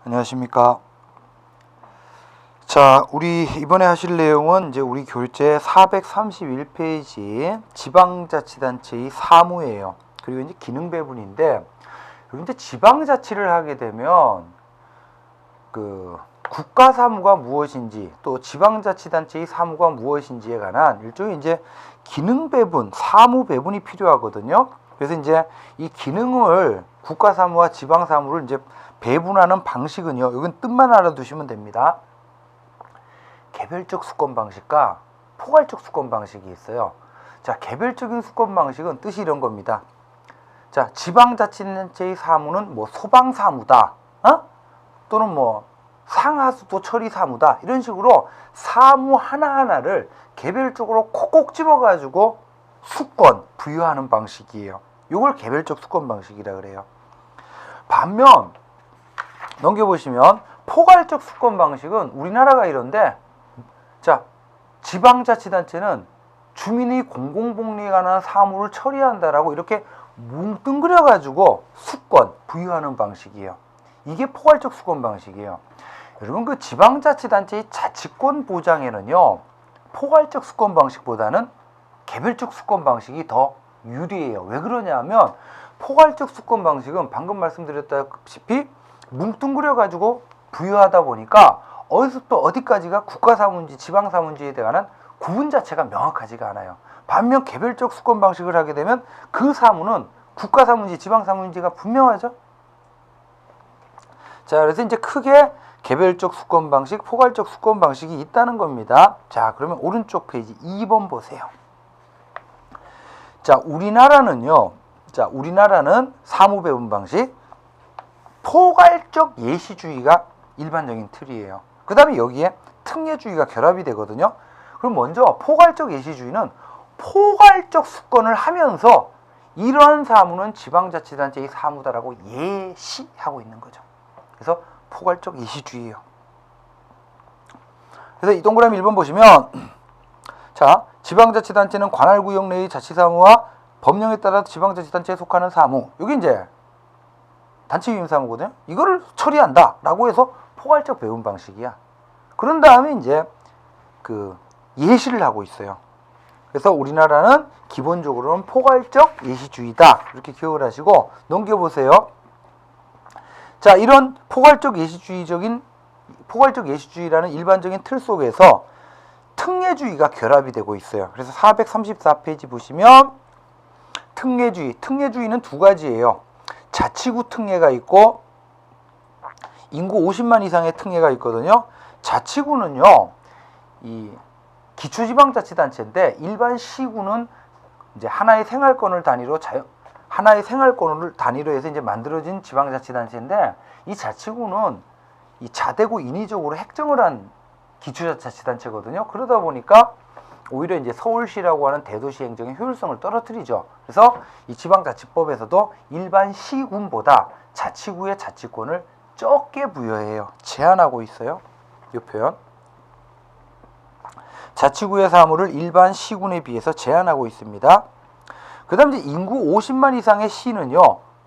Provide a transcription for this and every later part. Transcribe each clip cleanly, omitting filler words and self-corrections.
안녕하십니까. 자, 우리 이번에 하실 내용은 이제 우리 교재 431페이지 지방자치단체의 사무예요. 그리고 이제 기능 배분인데, 여기 이제 지방자치를 하게 되면 그 국가사무가 무엇인지 또 지방자치단체의 사무가 무엇인지에 관한 일종의 이제 기능 배분, 사무 배분이 필요하거든요. 그래서 이제 이 기능을 국가사무와 지방사무를 이제 배분하는 방식은요. 이건 뜻만 알아두시면 됩니다. 개별적 수권 방식과 포괄적 수권 방식이 있어요. 자, 개별적인 수권 방식은 뜻이 이런 겁니다. 자, 지방자치단체의 사무는 뭐 소방사무다, 또는 뭐 상하수도 처리사무다, 이런 식으로 사무 하나하나를 개별적으로 콕콕 집어가지고 수권 부여하는 방식이에요. 이걸 개별적 수권 방식이라 그래요. 반면 넘겨보시면 포괄적 수권 방식은 우리나라가 이런데, 자, 지방자치단체는 주민의 공공복리에 관한 사무를 처리한다라고 이렇게 뭉뚱그려가지고 수권 부여하는 방식이에요. 이게 포괄적 수권 방식이에요. 여러분, 그 지방자치단체의 자치권 보장에는요, 포괄적 수권 방식보다는 개별적 수권 방식이 더 유리해요. 왜 그러냐면 포괄적 수권 방식은 방금 말씀드렸다시피 뭉뚱그려가지고 부여하다 보니까 어디서부터 어디까지가 국가사무인지 지방사무인지에 대한 구분 자체가 명확하지가 않아요. 반면 개별적 수권 방식을 하게 되면 그 사무는 국가사무인지 지방사무인지가 분명하죠. 자, 그래서 이제 크게 개별적 수권 방식, 포괄적 수권 방식이 있다는 겁니다. 자, 그러면 오른쪽 페이지 2번 보세요. 자, 우리나라는요. 자, 우리나라는 사무 배분 방식, 포괄적 예시주의가 일반적인 틀이에요. 그 다음에 여기에 특례주의가 결합이 되거든요. 그럼 먼저 포괄적 예시주의는 포괄적 수권을 하면서 이러한 사무는 지방자치단체의 사무다라고 예시하고 있는 거죠. 그래서 포괄적 예시주의예요. 그래서 이 동그라미 1번 보시면, 자, 지방자치단체는 관할구역 내의 자치사무와 법령에 따라 지방자치단체에 속하는 사무, 여기 이제 단체위임 사무거든요. 이거를 처리한다라고 해서 포괄적 배분 방식이야. 그런 다음에 이제 그 예시를 하고 있어요. 그래서 우리나라는 기본적으로는 포괄적 예시주의다, 이렇게 기억을 하시고 넘겨보세요. 자, 이런 포괄적 예시주의라는 일반적인 틀 속에서 특례주의가 결합이 되고 있어요. 그래서 434페이지 보시면 특례주의는 두 가지예요. 자치구 특례가 있고 인구 50만 이상의 특례가 있거든요. 자치구는요, 이 기초지방자치단체인데 일반 시구는 이제 하나의 생활권을 단위로 해서 이제 만들어진 지방자치단체인데, 이 자치구는 이 자대구 인위적으로 획정을 한 기초자치단체거든요. 그러다 보니까 오히려 이제 서울시라고 하는 대도시 행정의 효율성을 떨어뜨리죠. 그래서 이 지방자치법에서도 일반 시군보다 자치구의 자치권을 적게 부여해요. 제한하고 있어요. 이 표현. 자치구의 사무를 일반 시군에 비해서 제한하고 있습니다. 그 다음 이제 인구 50만 이상의 시는요,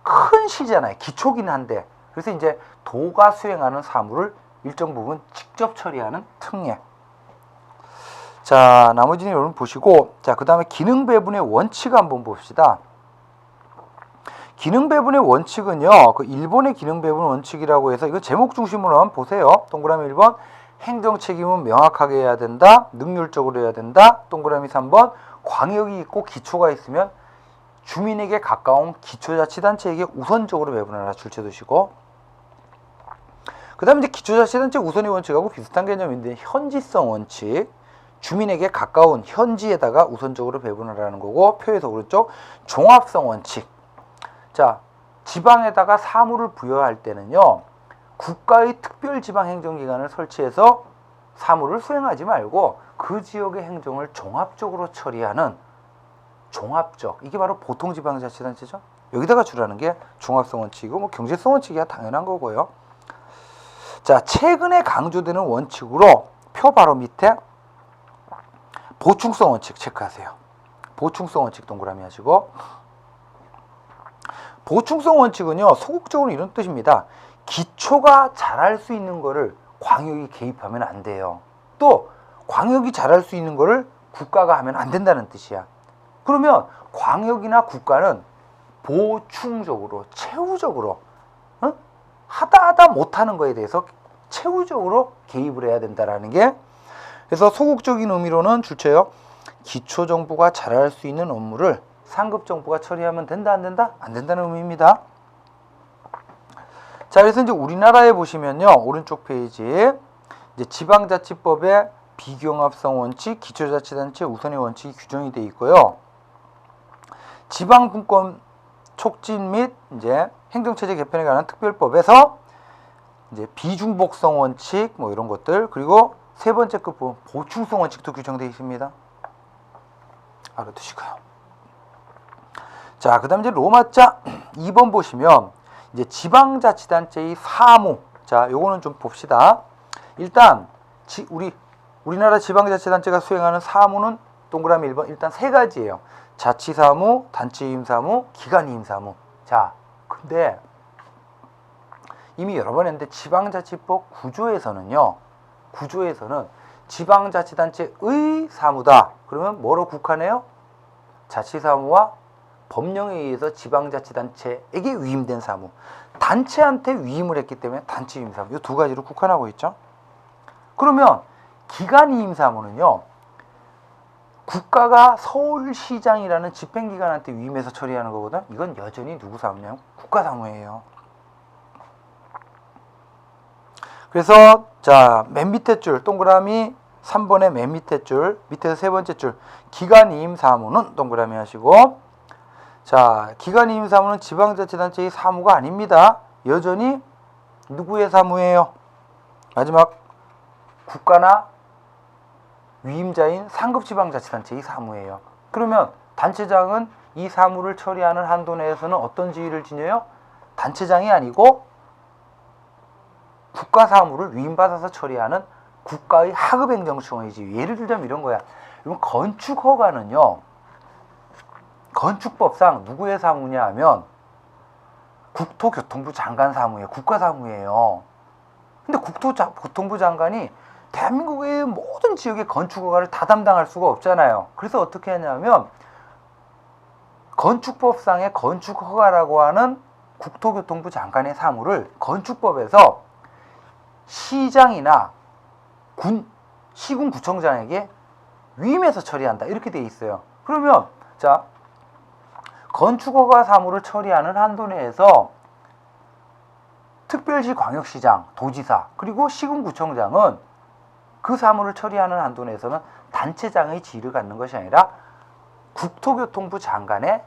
큰 시잖아요. 기초긴 한데. 그래서 이제 도가 수행하는 사무를 일정 부분 직접 처리하는 특례. 자, 나머지는 여러분 보시고, 자, 그 다음에 기능 배분의 원칙 한번 봅시다. 기능 배분의 원칙은요, 그 일본의 기능 배분 원칙이라고 해서, 이거 제목 중심으로 한번 보세요. 동그라미 1번, 행정 책임은 명확하게 해야 된다, 능률적으로 해야 된다. 동그라미 3번, 광역이 있고 기초가 있으면 주민에게 가까운 기초자치단체에게 우선적으로 배분하라, 줄쳐두시고. 그 다음에 이제 기초자치단체 우선의 원칙하고 비슷한 개념인데, 현지성 원칙. 주민에게 가까운 현지에다가 우선적으로 배분하라는 거고, 표에서 오른쪽 종합성 원칙. 자, 지방에다가 사무를 부여할 때는요, 국가의 특별지방행정기관을 설치해서 사무를 수행하지 말고 그 지역의 행정을 종합적으로 처리하는 종합적, 이게 바로 보통지방자치단체죠. 여기다가 주라는 게 종합성 원칙이고, 뭐 경제성 원칙이야 당연한 거고요. 자, 최근에 강조되는 원칙으로 표 바로 밑에 보충성 원칙 체크하세요. 보충성 원칙 동그라미 하시고, 보충성 원칙은요, 소극적으로 이런 뜻입니다. 기초가 잘할 수 있는 거를 광역이 개입하면 안 돼요. 또 광역이 잘할 수 있는 거를 국가가 하면 안 된다는 뜻이야. 그러면 광역이나 국가는 보충적으로, 최후적으로 하다 못하는 거에 대해서 최후적으로 개입을 해야 된다라는 게, 그래서 소극적인 의미로는 줄쳐요. 기초정부가 잘할 수 있는 업무를 상급정부가 처리하면 된다, 안 된다? 안 된다는 의미입니다. 자, 그래서 이제 우리나라에 보시면요, 오른쪽 페이지 이제 지방자치법에 비경합성 원칙, 기초자치단체 우선의 원칙이 규정이 되어 있고요. 지방분권 촉진 및 이제 행정체제 개편에 관한 특별법에서 이제 비중복성 원칙 뭐 이런 것들, 그리고 세 번째 급 보충성 원칙도 규정되어 있습니다. 알아두시고요. 자, 그다음 이제 로마자 2번 보시면 이제 지방자치단체의 사무. 자, 요거는 좀 봅시다. 일단 우리나라 지방자치단체가 수행하는 사무는 동그라미 1번 일단 세 가지예요. 자치사무, 단체임사무, 기관이임사무. 자, 근데 이미 여러 번 했는데 지방자치법 구조에서는 지방자치단체의 사무다. 그러면 뭐로 국한해요? 자치사무와 법령에 의해서 지방자치단체에게 위임된 사무. 단체한테 위임을 했기 때문에 단체위임사무. 이 두 가지로 국한하고 있죠. 그러면 기관이임사무는요, 국가가 서울시장이라는 집행기관한테 위임해서 처리하는 거거든. 이건 여전히 누구 사무냐면 국가사무예요. 그래서 자, 맨 밑에 줄 동그라미 3번의 맨 밑에 줄 밑에서 세 번째 줄 기관이임 사무는 동그라미 하시고, 자, 기관이임 사무는 지방자치단체의 사무가 아닙니다. 여전히 누구의 사무예요? 마지막 국가나 위임자인 상급지방자치단체의 사무예요. 그러면 단체장은 이 사무를 처리하는 한도 내에서는 어떤 지위를 지녀요? 단체장이 아니고 국가 사무를 위임받아서 처리하는 국가의 하급행정청의 지위. 예를 들자면 이런 거야. 이건 건축허가는요, 건축법상 누구의 사무냐 하면 국토교통부 장관 사무예요. 국가 사무예요. 근데 국토교통부 장관이 대한민국의 모든 지역의 건축허가를 다 담당할 수가 없잖아요. 그래서 어떻게 하냐면 건축법상의 건축허가라고 하는 국토교통부 장관의 사무를 건축법에서 시장이나 시군구청장에게 위임해서 처리한다. 이렇게 돼 있어요. 그러면 자, 건축허가 사무를 처리하는 한도 내에서 특별시 광역시장, 도지사, 그리고 시군구청장은 그 사무를 처리하는 한도 내에서는 단체장의 지위를 갖는 것이 아니라 국토교통부 장관의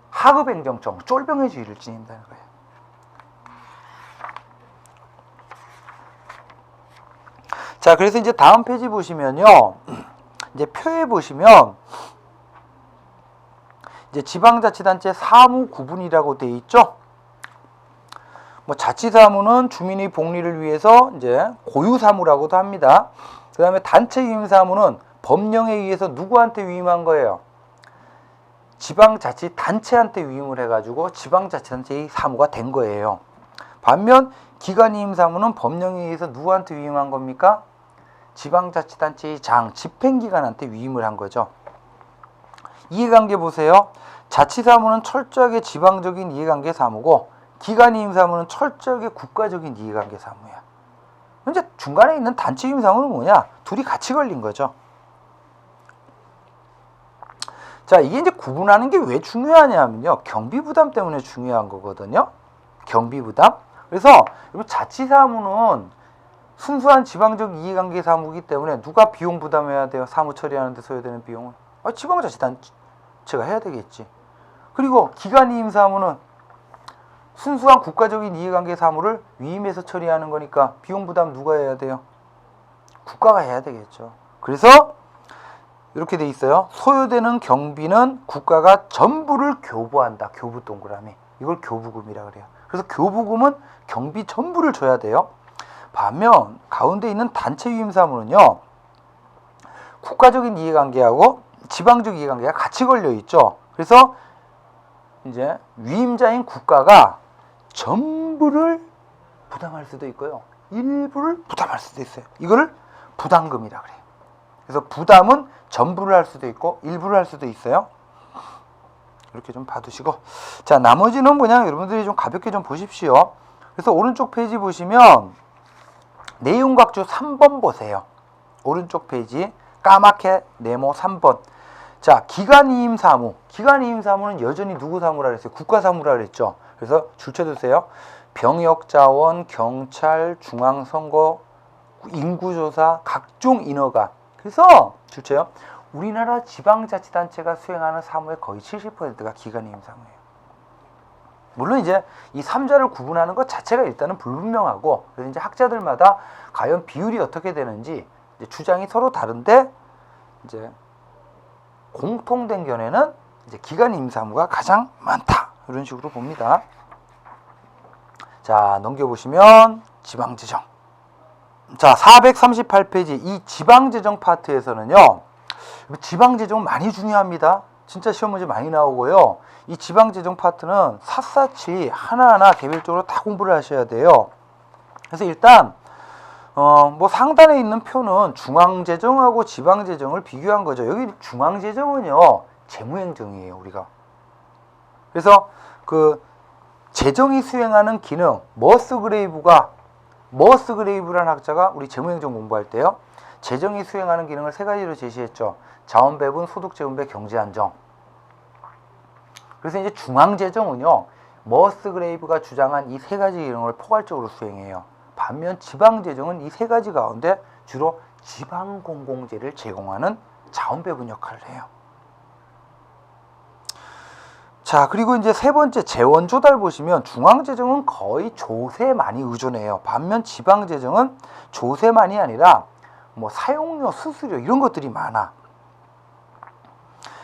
하급행정청, 쫄병의 지위를 지닌다는 거예요. 자, 그래서 이제 다음 페이지 보시면요, 이제 표에 보시면 이제 지방자치단체 사무 구분이라고 돼 있죠. 뭐 자치사무는 주민의 복리를 위해서 이제 고유사무라고도 합니다. 그 다음에 단체위임사무는 법령에 의해서 누구한테 위임한 거예요? 지방자치단체한테 위임을 해가지고 지방자치단체의 사무가 된 거예요. 반면 기관이임사무는 법령에 의해서 누구한테 위임한 겁니까? 지방자치단체의 장, 집행기관한테 위임을 한 거죠. 이해관계 보세요. 자치사무는 철저하게 지방적인 이해관계 사무고 기관이임 사무는 철저하게 국가적인 이해관계 사무야. 이제 중간에 있는 단체이임 사무는 뭐냐? 둘이 같이 걸린 거죠. 자, 이게 이제 구분하는 게 왜 중요하냐면요, 경비부담 때문에 중요한 거거든요. 경비부담. 그래서 자치사무는 순수한 지방적 이해관계 사무이기 때문에 누가 비용 부담해야 돼요? 사무 처리하는 데 소요되는 비용은 지방자치단체가 해야 되겠지. 그리고 기관이임 사무는 순수한 국가적인 이해관계 사무를 위임해서 처리하는 거니까 비용 부담 누가 해야 돼요? 국가가 해야 되겠죠. 그래서 이렇게 돼 있어요. 소요되는 경비는 국가가 전부를 교부한다. 교부 동그라미. 이걸 교부금이라 그래요. 그래서 교부금은 경비 전부를 줘야 돼요. 반면 가운데 있는 단체 위임 사무는요, 국가적인 이해관계하고 지방적 이해관계가 같이 걸려 있죠. 그래서 이제 위임자인 국가가 전부를 부담할 수도 있고요. 일부를 부담할 수도 있어요. 이거를 부담금이라 그래요. 그래서 부담은 전부를 할 수도 있고 일부를 할 수도 있어요. 이렇게 좀 봐두시고, 자, 나머지는 그냥 여러분들이 좀 가볍게 좀 보십시오. 그래서 오른쪽 페이지 보시면 내용각주 3번 보세요. 오른쪽 페이지 까맣게 네모 3번. 자, 기관이임 사무. 기관이임 사무는 여전히 누구 사무라 그랬어요? 국가 사무라 그랬죠. 그래서 줄쳐두세요. 병역자원, 경찰, 중앙선거, 인구조사, 각종 인허가. 그래서 줄쳐요. 우리나라 지방자치단체가 수행하는 사무의 거의 70%가 기관이임 사무예요. 물론 이제 이 3자를 구분하는 것 자체가 일단은 불분명하고, 그래서 이제 학자들마다 과연 비율이 어떻게 되는지 이제 주장이 서로 다른데, 이제 공통된 견해는 이제 기관이임 사무가 가장 많다, 이런 식으로 봅니다. 자, 넘겨보시면 지방재정. 자, 438페이지 이 지방재정 파트에서는요, 지방재정 많이 중요합니다. 진짜 시험 문제 많이 나오고요. 이 지방재정 파트는 샅샅이 하나하나 개별적으로 다 공부를 하셔야 돼요. 그래서 일단 뭐 상단에 있는 표는 중앙재정하고 지방재정을 비교한 거죠. 여기 중앙재정은요, 재무행정이에요, 우리가. 그래서 그 재정이 수행하는 기능, 머스그레이브라는 학자가 우리 재무행정 공부할 때요, 재정이 수행하는 기능을 세 가지로 제시했죠. 자원배분, 소득재분배, 경제안정. 그래서 이제 중앙재정은요, 머스그레이브가 주장한 이 세 가지 기능을 포괄적으로 수행해요. 반면 지방재정은 이 세 가지 가운데 주로 지방공공재를 제공하는 자원배분 역할을 해요. 자, 그리고 이제 세 번째 재원조달 보시면 중앙재정은 거의 조세에 많이 의존해요. 반면 지방재정은 조세만이 아니라 뭐 사용료, 수수료 이런 것들이 많아.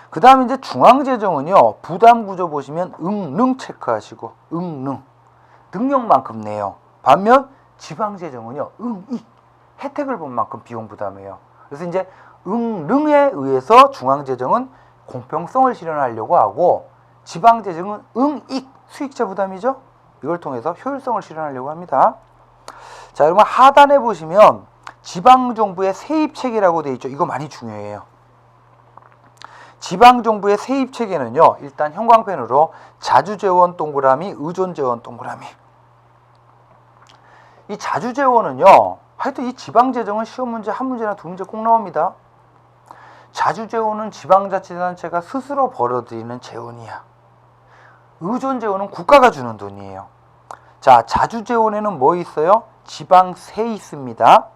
그 다음에 이제 중앙재정은요, 부담구조 보시면 능 체크하시고, 능력만큼 내요. 반면 지방재정은요, 혜택을 본 만큼 비용 부담해요. 그래서 이제 능에 의해서 중앙재정은 공평성을 실현하려고 하고, 지방재정은 수익자 부담이죠. 이걸 통해서 효율성을 실현하려고 합니다. 자, 여러분 하단에 보시면 지방정부의 세입체계라고 되어 있죠. 이거 많이 중요해요. 지방정부의 세입체계는요, 일단 형광펜으로 자주재원 동그라미, 의존재원 동그라미. 이 자주재원은요, 하여튼 이 지방재정은 시험 문제 한 문제나 두 문제 꼭 나옵니다. 자주재원은 지방자치단체가 스스로 벌어들이는 재원이야. 의존재원은 국가가 주는 돈이에요. 자, 자주재원에는 뭐 있어요? 지방세 있습니다.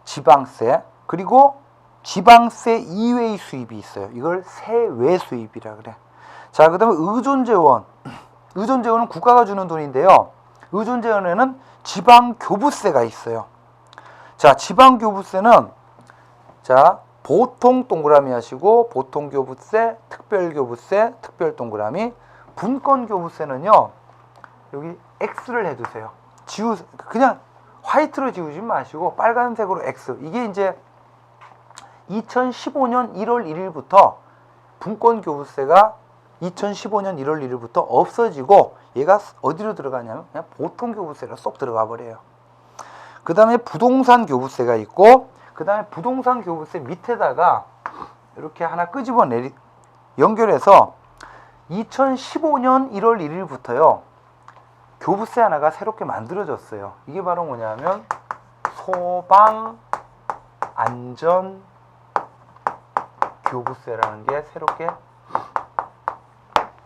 지방세. 그리고 지방세 이외의 수입이 있어요. 이걸 세외 수입이라 그래. 자, 그 다음에 의존재원. 의존재원은 국가가 주는 돈인데요. 의존재원에는 지방교부세가 있어요. 자, 지방교부세는, 자, 보통 동그라미 하시고, 보통교부세, 특별교부세, 특별동그라미. 분권교부세는요, 여기 X를 해두세요. 그냥 화이트로 지우지 마시고 빨간색으로 X. 이게 이제 2015년 1월 1일부터 분권교부세가 2015년 1월 1일부터 없어지고, 얘가 어디로 들어가냐면 그냥 보통교부세로 쏙 들어가 버려요. 그 다음에 부동산교부세가 있고, 그 다음에 부동산교부세 밑에다가 이렇게 하나 연결해서 2015년 1월 1일부터요, 교부세 하나가 새롭게 만들어졌어요. 이게 바로 뭐냐면 소방안전교부세라는 게 새롭게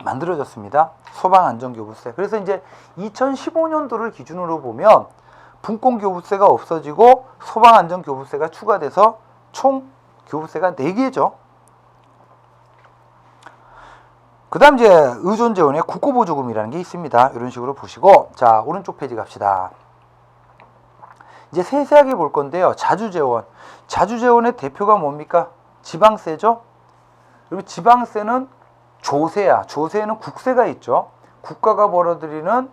만들어졌습니다. 소방안전교부세. 그래서 이제 2015년도를 기준으로 보면 분권교부세가 없어지고 소방안전교부세가 추가돼서 총 교부세가 4개죠. 그 다음 이제 의존재원에 국고보조금이라는 게 있습니다. 이런 식으로 보시고, 자, 오른쪽 페이지 갑시다. 이제 세세하게 볼 건데요. 자주재원. 자주재원의 대표가 뭡니까? 지방세죠? 그리고 지방세는 조세야. 조세에는 국세가 있죠. 국가가 벌어들이는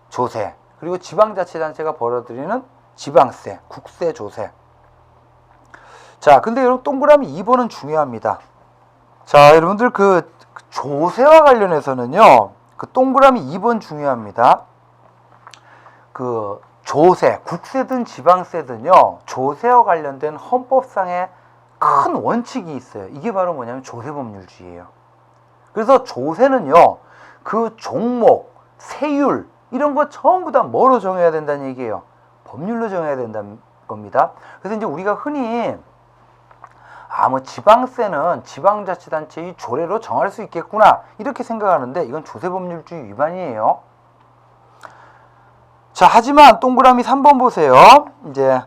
조세. 그리고 지방자치단체가 벌어들이는 지방세, 국세, 조세. 자, 근데 여러분 동그라미 2번은 중요합니다. 자, 여러분들 그 조세와 관련해서는요, 그 동그라미 2번 중요합니다. 그 조세, 국세든 지방세든요, 조세와 관련된 헌법상의 큰 원칙이 있어요. 이게 바로 뭐냐면 조세법률주의예요. 그래서 조세는요, 그 종목, 세율 이런 거 전부 다 뭐로 정해야 된다는 얘기예요? 법률로 정해야 된다는 겁니다. 그래서 이제 우리가 흔히 뭐 지방세는 지방자치단체의 조례로 정할 수 있겠구나 이렇게 생각하는데 이건 조세법률주의 위반이에요. 자, 하지만 동그라미 3번 보세요. 이제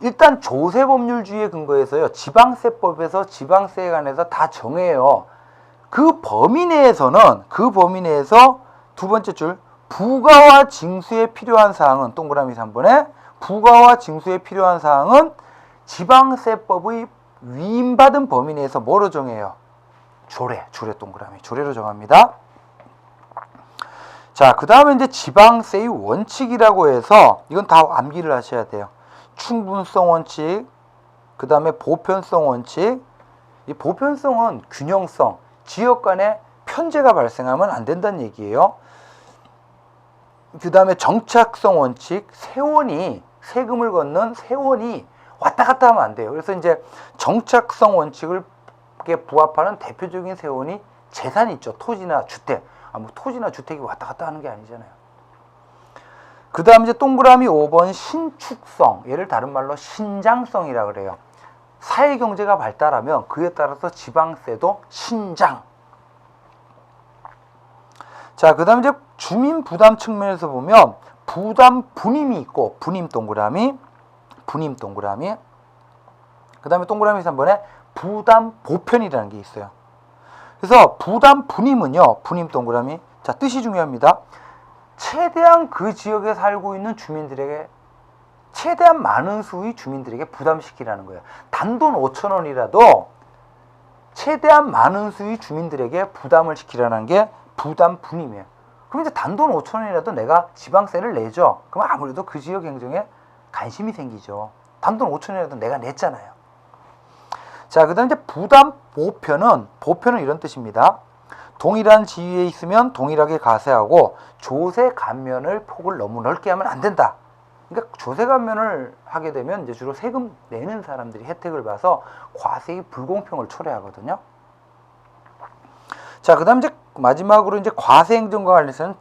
일단 조세법률주의에 근거해서요, 지방세법에서 지방세에 관해서 다 정해요. 그 범위 내에서 두 번째 줄, 부가와 징수에 필요한 사항은, 동그라미 3번에 부가와 징수에 필요한 사항은 지방세법의 위임받은 범위 내에서 뭐로 정해요? 조례 동그라미, 조례로 정합니다. 자, 그 다음에 이제 지방세의 원칙이라고 해서 이건 다 암기를 하셔야 돼요. 충분성 원칙, 그 다음에 보편성 원칙. 이 보편성은 균형성, 지역 간에 편제가 발생하면 안 된다는 얘기예요. 그 다음에 정착성 원칙, 세금을 걷는 세원이 왔다 갔다 하면 안 돼요. 그래서 이제 정착성 원칙을 부합하는 대표적인 세원이 재산이 있죠. 토지나 주택. 토지나 주택이 왔다 갔다 하는 게 아니잖아요. 그 다음 이제 동그라미 5번 신축성, 얘를 다른 말로 신장성이라 그래요. 사회경제가 발달하면 그에 따라서 지방세도 신장. 자, 그 다음 이제 주민 부담 측면에서 보면 부담 분임이 있고, 분임 동그라미. 그 다음에 동그라미 3번에 부담 보편이라는 게 있어요. 그래서 부담 분임은요, 분임 동그라미. 자, 뜻이 중요합니다. 최대한 그 지역에 살고 있는 주민들에게, 최대한 많은 수의 주민들에게 부담시키라는 거예요. 단돈 5,000원이라도 최대한 많은 수의 주민들에게 부담을 시키라는 게 부담 분임이에요. 그럼 이제 단돈 5,000원이라도 내가 지방세를 내죠. 그럼 아무래도 그 지역 행정에 관심이 생기죠. 단돈 5,000원이라도 내가 냈잖아요. 자, 그 다음 이제 부담 보편은 이런 뜻입니다. 동일한 지위에 있으면 동일하게 과세하고 조세 감면을 폭을 너무 넓게 하면 안 된다. 그러니까 조세 감면을 하게 되면 이제 주로 세금 내는 사람들이 혜택을 봐서 과세의 불공평을 초래하거든요. 자, 그 다음 이제 마지막으로 이제 과세 행정과 관련해서는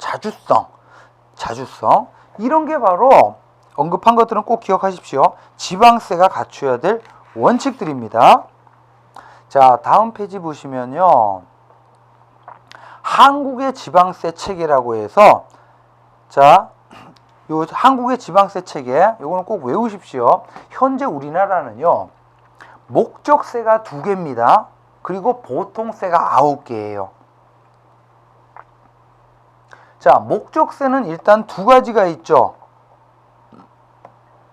자주성. 이런 게 바로 언급한 것들은 꼭 기억하십시오. 지방세가 갖춰야 될 원칙들입니다. 자, 다음 페이지 보시면요. 한국의 지방세 체계라고 해서, 자, 요 한국의 지방세 체계, 요거는 꼭 외우십시오. 현재 우리나라는요, 목적세가 2개입니다. 그리고 보통세가 9개예요. 자, 목적세는 일단 2가지가 있죠.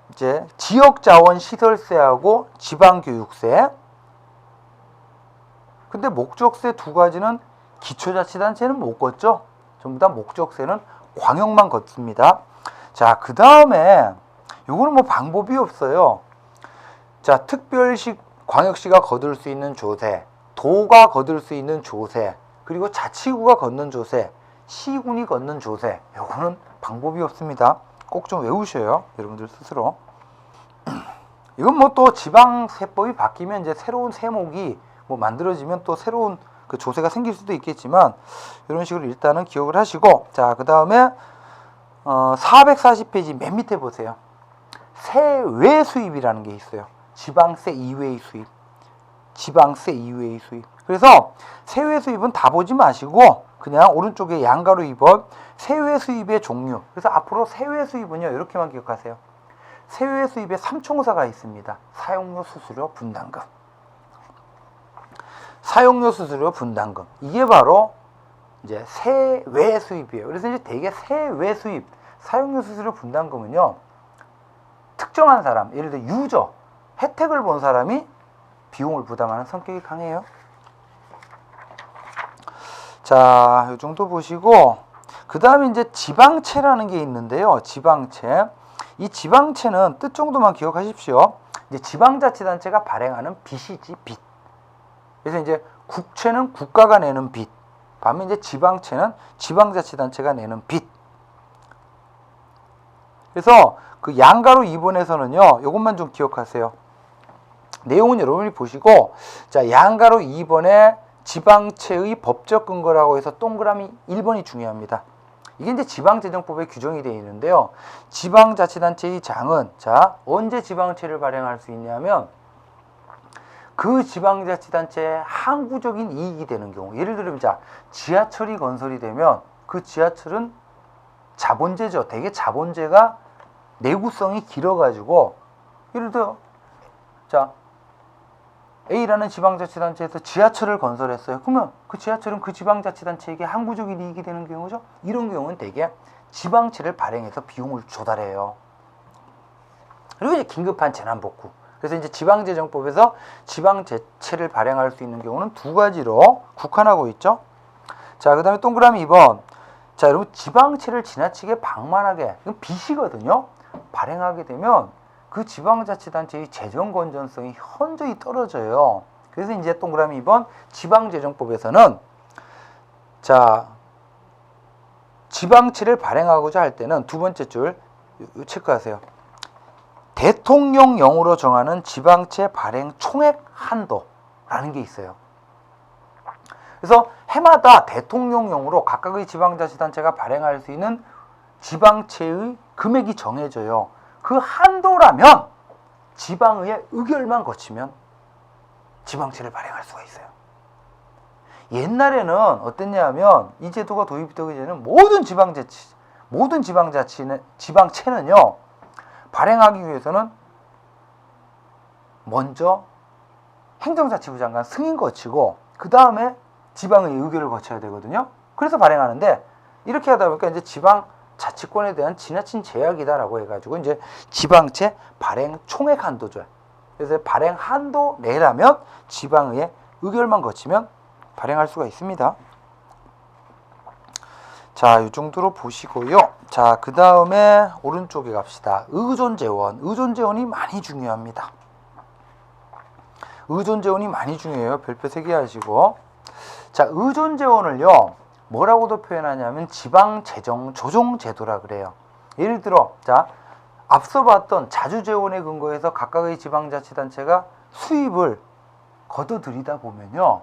이제 지역자원시설세하고 지방교육세. 근데 목적세 2가지는 기초자치단체는 못 걷죠. 전부 다 목적세는 광역만 걷습니다. 자, 그 다음에 요거는 뭐 방법이 없어요. 자, 특별시, 광역시가 거둘 수 있는 조세, 도가 거둘 수 있는 조세, 그리고 자치구가 걷는 조세, 시군이 걷는 조세. 요거는 방법이 없습니다. 꼭 좀 외우셔요, 여러분들 스스로. 이건 뭐 또 지방세법이 바뀌면 이제 새로운 세목이 뭐 만들어지면 또 새로운 그 조세가 생길 수도 있겠지만, 이런 식으로 일단은 기억을 하시고, 자, 그 다음에 440페이지 맨 밑에 보세요. 세외 수입이라는 게 있어요. 지방세 이외의 수입. 그래서 세외 수입은 다 보지 마시고 그냥 오른쪽에 양가로 2번 세외 수입의 종류. 그래서 앞으로 세외 수입은요, 이렇게만 기억하세요. 세외 수입에 3총사가 있습니다. 사용료, 수수료, 분담금. 이게 바로 이제 세외 수입이에요. 그래서 이제 대개 세외 수입, 사용료, 수수료, 분담금은요, 특정한 사람, 예를 들어 유저, 혜택을 본 사람이 비용을 부담하는 성격이 강해요. 자, 이 정도 보시고, 그 다음에 이제 지방채라는 게 있는데요. 지방채. 이 지방채는 뜻 정도만 기억하십시오. 이제 지방자치단체가 발행하는 빚이지, 빚. 그래서 이제 국채는 국가가 내는 빚. 반면 이제 지방채는 지방자치단체가 내는 빚. 그래서 그 양가로 2번에서는요, 요것만 좀 기억하세요. 내용은 여러분이 보시고, 자, 양가로 2번에 지방채의 법적 근거라고 해서 동그라미 1번이 중요합니다. 이게 이제 지방재정법에 규정이 되어 있는데요. 지방자치단체의 장은, 자, 언제 지방채를 발행할 수 있냐면, 그 지방자치단체에 항구적인 이익이 되는 경우, 예를 들면, 자, 지하철이 건설이 되면 그 지하철은 자본재죠. 대개 자본재가 내구성이 길어가지고, 예를 들어, 자, A라는 지방자치단체에서 지하철을 건설했어요. 그러면 그 지하철은 그 지방자치단체에게 항구적인 이익이 되는 경우죠. 이런 경우는 대개 지방채를 발행해서 비용을 조달해요. 그리고 이제 긴급한 재난복구. 그래서 이제 지방재정법에서 지방채를 발행할 수 있는 경우는 두 가지로 국한하고 있죠. 자, 그 다음에 동그라미 2번. 자, 여러분, 지방채를 지나치게 방만하게, 이건 빚이거든요. 발행하게 되면 그 지방자치단체의 재정 건전성이 현저히 떨어져요. 그래서 이제 동그라미 2번 지방재정법에서는, 자, 지방채를 발행하고자 할 때는 두 번째 줄 체크하세요. 대통령령으로 정하는 지방채 발행 총액 한도라는 게 있어요. 그래서 해마다 대통령령으로 각각의 지방자치단체가 발행할 수 있는 지방채의 금액이 정해져요. 그 한도라면 지방의회 의결만 거치면 지방채를 발행할 수가 있어요. 옛날에는 어땠냐면 이 제도가 도입되기 전에는 모든 지방채는요, 발행하기 위해서는 먼저 행정자치부 장관 승인 거치고 그 다음에 지방의 의결을 거쳐야 되거든요. 그래서 발행하는데, 이렇게 하다 보니까 이제 지방자치권에 대한 지나친 제약이다라고 해가지고 이제 지방채 발행 총액 한도죠. 그래서 발행 한도 내라면 지방의 의결만 거치면 발행할 수가 있습니다. 자, 이 정도로 보시고요. 자, 그 다음에 오른쪽에 갑시다. 의존재원. 의존재원이 많이 중요합니다. 의존재원이 많이 중요해요. 별표 3개 하시고. 자, 의존재원을요, 뭐라고도 표현하냐면 지방재정조정제도라 그래요. 예를 들어, 자, 앞서 봤던 자주재원에 근거해서 각각의 지방자치단체가 수입을 거둬들이다 보면요,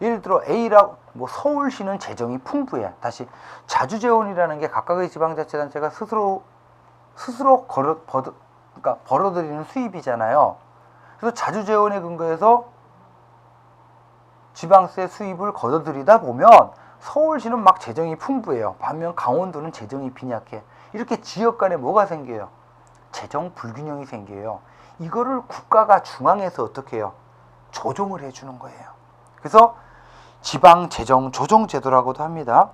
예를 들어 A라고, 뭐 서울시는 재정이 풍부해. 다시 자주재원이라는 게 각각의 지방자치단체가 스스로 벌어들이는 수입이잖아요. 그래서 자주재원에 근거해서 지방세 수입을 거둬들이다 보면 서울시는 막 재정이 풍부해요. 반면 강원도는 재정이 빈약해. 이렇게 지역 간에 뭐가 생겨요? 재정 불균형이 생겨요. 이거를 국가가 중앙에서 어떻게 해요? 조정을 해주는 거예요. 그래서 지방재정조정제도라고도 합니다.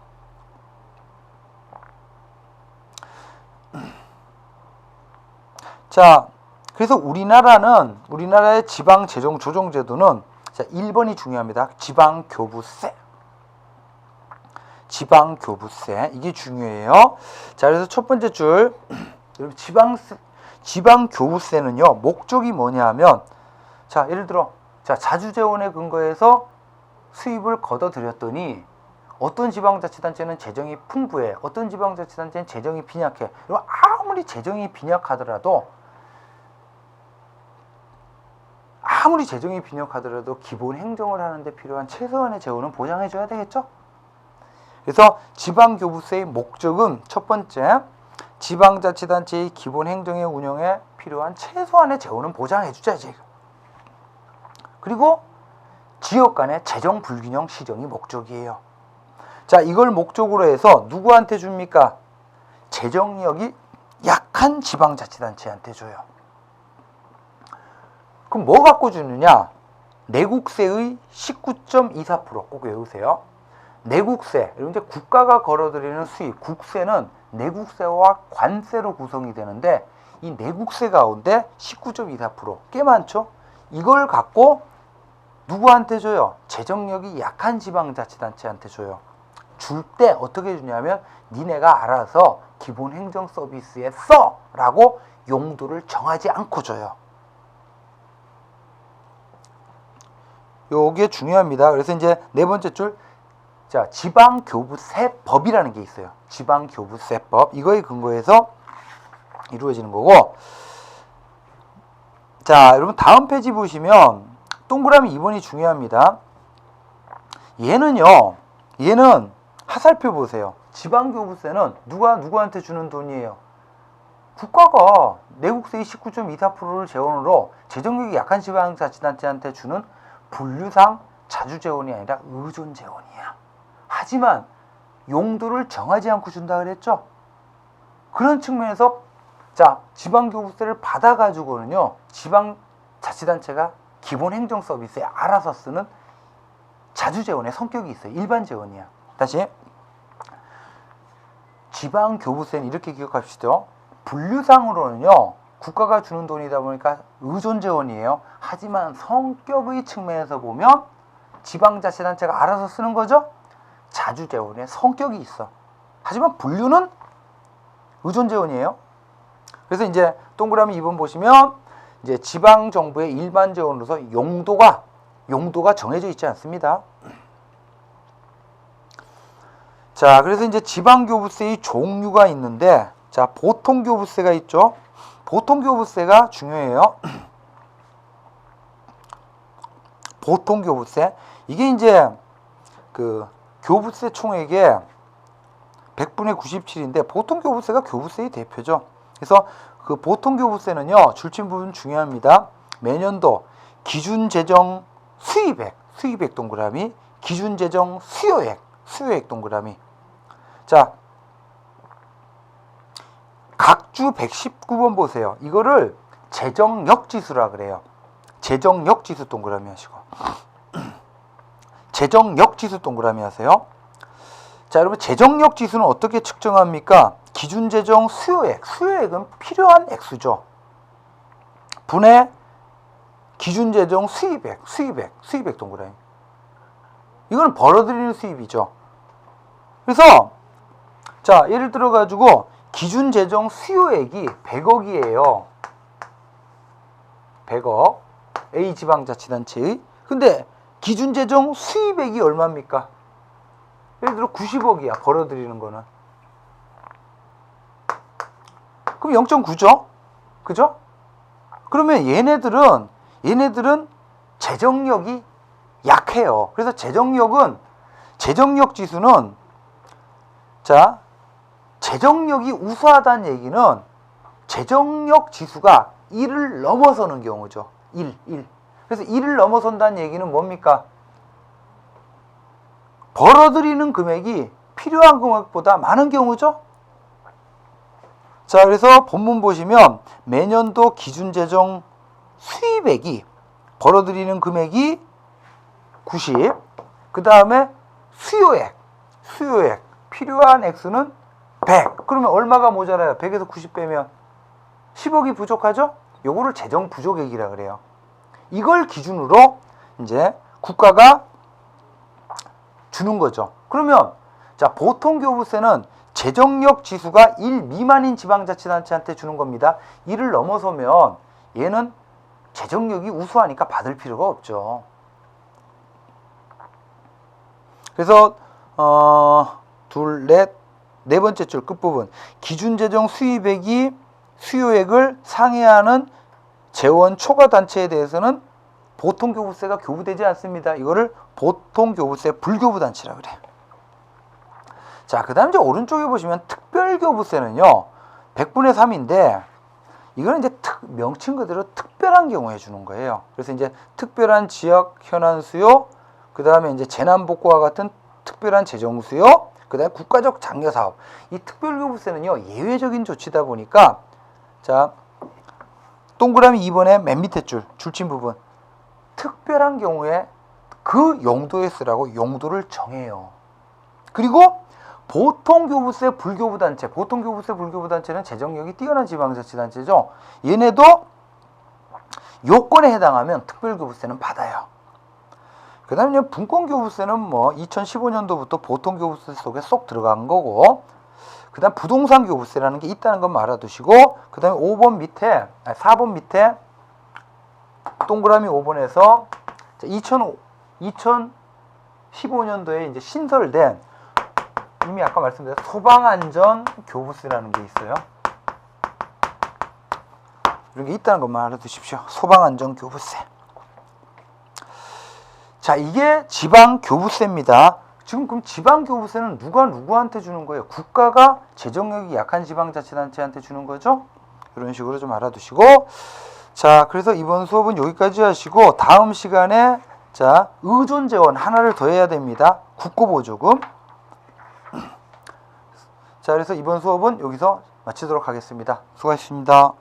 자, 그래서 우리나라의 지방재정조정제도는, 자, 1번이 중요합니다. 지방교부세. 이게 중요해요. 자, 그래서 첫 번째 줄, 지방교부세는요, 목적이 뭐냐 하면, 자, 예를 들어, 자, 자주재원에 근거해서 수입을 거둬들였더니 어떤 지방자치단체는 재정이 풍부해, 어떤 지방자치단체는 재정이 빈약해. 아무리 재정이 빈약하더라도 기본 행정을 하는데 필요한 최소한의 재원은 보장해줘야 되겠죠? 그래서 지방교부세의 목적은 첫 번째, 지방자치단체의 기본 행정의 운영에 필요한 최소한의 재원은 보장해주자. 그리고 지역 간의 재정 불균형 시정이 목적이에요. 자, 이걸 목적으로 해서 누구한테 줍니까? 재정력이 약한 지방자치단체한테 줘요. 그럼 뭐 갖고 주느냐? 내국세의 19.24%, 꼭 외우세요. 내국세, 이제 국가가 걸어들이는 수입, 국세는 내국세와 관세로 구성이 되는데, 이 내국세 가운데 19.24%, 꽤 많죠? 이걸 갖고 누구한테 줘요? 재정력이 약한 지방자치단체한테 줘요. 줄 때 어떻게 주냐면, 니네가 알아서 기본 행정 서비스에 써! 라고 용도를 정하지 않고 줘요. 요게 중요합니다. 그래서 이제 네 번째 줄, 자, 지방교부세법이라는 게 있어요. 지방교부세법. 이거에 근거해서 이루어지는 거고. 자, 여러분 다음 페이지 보시면 동그라미 2번이 중요합니다. 얘는 하살표 보세요. 지방교부세는 누가 누구한테 주는 돈이에요? 국가가 내국세의 19.24%를 재원으로 재정력이 약한 지방자치단체한테 주는 분류상 자주재원이 아니라 의존재원이야. 하지만 용도를 정하지 않고 준다 그랬죠? 그런 측면에서 자, 지방교부세를 받아가지고는요, 지방자치단체가 기본행정서비스에 알아서 쓰는 자주재원의 성격이 있어요. 일반재원이야. 다시, 지방교부세는 이렇게 기억합시다. 분류상으로는요, 국가가 주는 돈이다 보니까 의존재원이에요. 하지만 성격의 측면에서 보면 지방자치단체가 알아서 쓰는 거죠? 자주재원의 성격이 있어. 하지만 분류는 의존재원이에요. 그래서 이제 동그라미 2번 보시면 이제 지방정부의 일반재원으로서 용도가 정해져 있지 않습니다. 자, 그래서 이제 지방교부세의 종류가 있는데, 자, 보통교부세가 있죠. 보통교부세가 중요해요. 보통교부세. 이게 이제 그 교부세 총액의 100분의 97인데 보통교부세가 교부세의 대표죠. 그래서 그 보통교부세는요, 줄침 부분 중요합니다. 매년도 기준재정 수입액 동그라미, 기준재정 수요액 동그라미. 자, 각주 119번 보세요. 이거를 재정역지수라 그래요. 재정역지수 동그라미 하시고. 재정역지수 동그라미 하세요. 자, 여러분 재정역지수는 어떻게 측정합니까? 기준재정 수요액은 필요한 액수죠. 분의 기준재정 수입액 동그라미. 이거는 벌어들이는 수입이죠. 그래서 자, 예를 들어 가지고 기준재정 수요액이 100억이에요. 100억. A지방자치단체의. 근데 기준재정 수입액이 얼마입니까? 예를 들어 90억이야. 벌어들이는 거는. 그럼 0.9죠? 그죠? 그러면 얘네들은 재정력이 약해요. 그래서 재정력 지수는 자, 재정력이 우수하다는 얘기는 재정력 지수가 1을 넘어서는 경우죠. 1. 그래서 1을 넘어선다는 얘기는 뭡니까? 벌어들이는 금액이 필요한 금액보다 많은 경우죠. 자, 그래서 본문 보시면 매년도 기준재정 수입액이 벌어들이는 금액이 90, 그 다음에 수요액 필요한 액수는 100. 그러면 얼마가 모자라요? 100에서 90 빼면 10억이 부족하죠? 요거를 재정 부족액이라 그래요. 이걸 기준으로 이제 국가가 주는 거죠. 그러면 자, 보통교부세는 재정력 지수가 1 미만인 지방자치단체한테 주는 겁니다. 1을 넘어서면 얘는 재정력이 우수하니까 받을 필요가 없죠. 그래서 네 번째 줄 끝부분, 기준재정 수입액이 수요액을 상회하는 재원 초과 단체에 대해서는 보통교부세가 교부되지 않습니다. 이거를 보통교부세 불교부 단체라 그래요. 자, 그 다음 이제 오른쪽에 보시면 특별교부세는요, 100분의 3인데, 이거는 이제 명칭 그대로 특별한 경우에 주는 거예요. 그래서 이제 특별한 지역 현안 수요, 그 다음에 이제 재난복구와 같은 특별한 재정 수요, 그 다음에 국가적 장려 사업. 이 특별교부세는요, 예외적인 조치다 보니까, 자, 동그라미 2번의 맨 밑에 줄침 부분. 특별한 경우에 그 용도에 쓰라고 용도를 정해요. 그리고 보통교부세 불교부단체, 보통교부세 불교부단체는 재정력이 뛰어난 지방자치단체죠. 얘네도 요건에 해당하면 특별교부세는 받아요. 그 다음에 분권교부세는 뭐 2015년도부터 보통교부세 속에 쏙 들어간 거고, 그 다음 부동산교부세라는 게 있다는 건 알아두시고, 그 다음에 4번 밑에 동그라미 5번에서 15년도에 이제 신설된 이미 아까 말씀드린 소방안전교부세라는 게 있어요. 이런 게 있다는 것만 알아두십시오. 소방안전교부세. 자, 이게 지방교부세입니다. 지금 그럼 지방교부세는 누가 누구한테 주는 거예요? 국가가 재정력이 약한 지방자치단체한테 주는 거죠? 이런 식으로 좀 알아두시고, 자, 그래서 이번 수업은 여기까지 하시고 다음 시간에 자, 의존재원 하나를 더 해야 됩니다. 국고보조금. 자, 그래서 이번 수업은 여기서 마치도록 하겠습니다. 수고하셨습니다.